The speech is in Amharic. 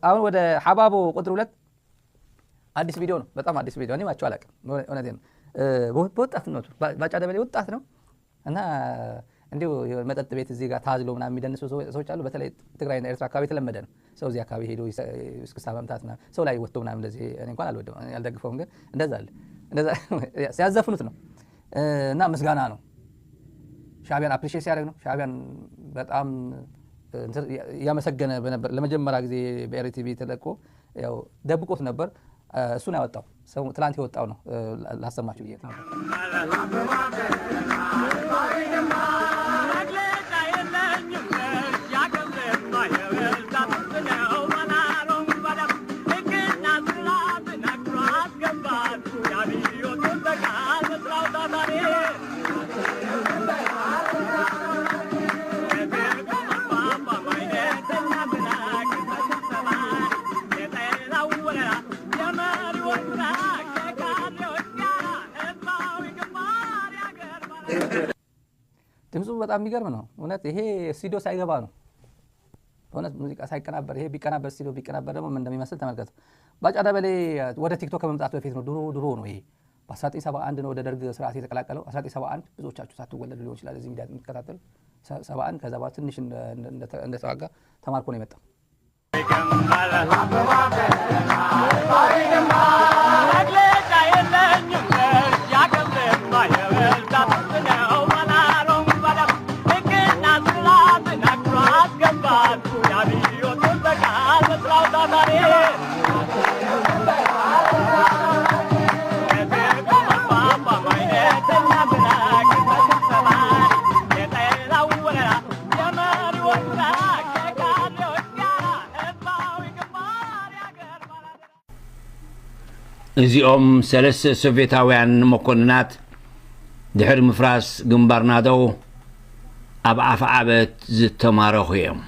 አሁን ወደ ሐባቦ ቁጥር 2 አዲስ ቪዲዮ ነው በጣም አዲስ ቪዲዮ እኔ ማቻው አላቀም እውነቴን በወጣትነቱ ባጫ ደበሌ ወጣት ነው እና እንዲው መጠጥ ቤት እዚህ ጋር ታዝሎ ምናምን የሚደንሱ ሰዎች አሉ በተለይ ትግራይና ኤርትራ አካባቢ ተለመደ ነው ሰው እዚህ አካባቢ ሄዶ እስክስታ መምታትና ሰው ላይ ወጥቶ ምናምን እንደዚህ እኔ እንኳን አልወደም ያልደግፈውም ግን እንደዛ አለ እንደዛ ሲያዘፍኑት ነው እና ምስጋና ነው ሻዕቢያን አፕሪሺየት ሲያደርግ ነው ሻዕቢያን በጣም ያመሰገነ በነበር ለመጀመሪያ ጊዜ በኤርቲቪ ተለቆ ያው ደብቆት ነበር እሱን ያወጣው ሰው ትላንት የወጣው ነው ላሰማችሁ ይሄ ድምፁ በጣም የሚገርም ነው እውነት ይሄ ስቱዲዮ ሳይገባ ነው እውነት ሙዚቃ ሳይቀናበር ይሄ ቢቀናበር ስቱዲዮ ቢቀናበር ደግሞ ምን እንደሚመስል ተመልከቱ ባጫ ደበሌ ወደ ቲክቶክ ከመምጣቱ በፊት ነው ድሮ ነው ይሄ በ1971 ነው ወደ ደርግ ስርዓት የተቀላቀለው 1971 ብዙዎቻችሁ ሳትወለዱ ሊሆን ይችላል እዚህ ሚዲያ የምትከታተሉ 71 ከዛ በኋላ ትንሽ እንደተዋጋ ተማርኮ ነው የመጣው እዚኦም ሰለስተ ሶቪየታውያን መኮንናት ድሕሪ ምፍራስ ግንባር ናደው ኣብ ኣፍ ዓበት ዝተማረኹ እዮም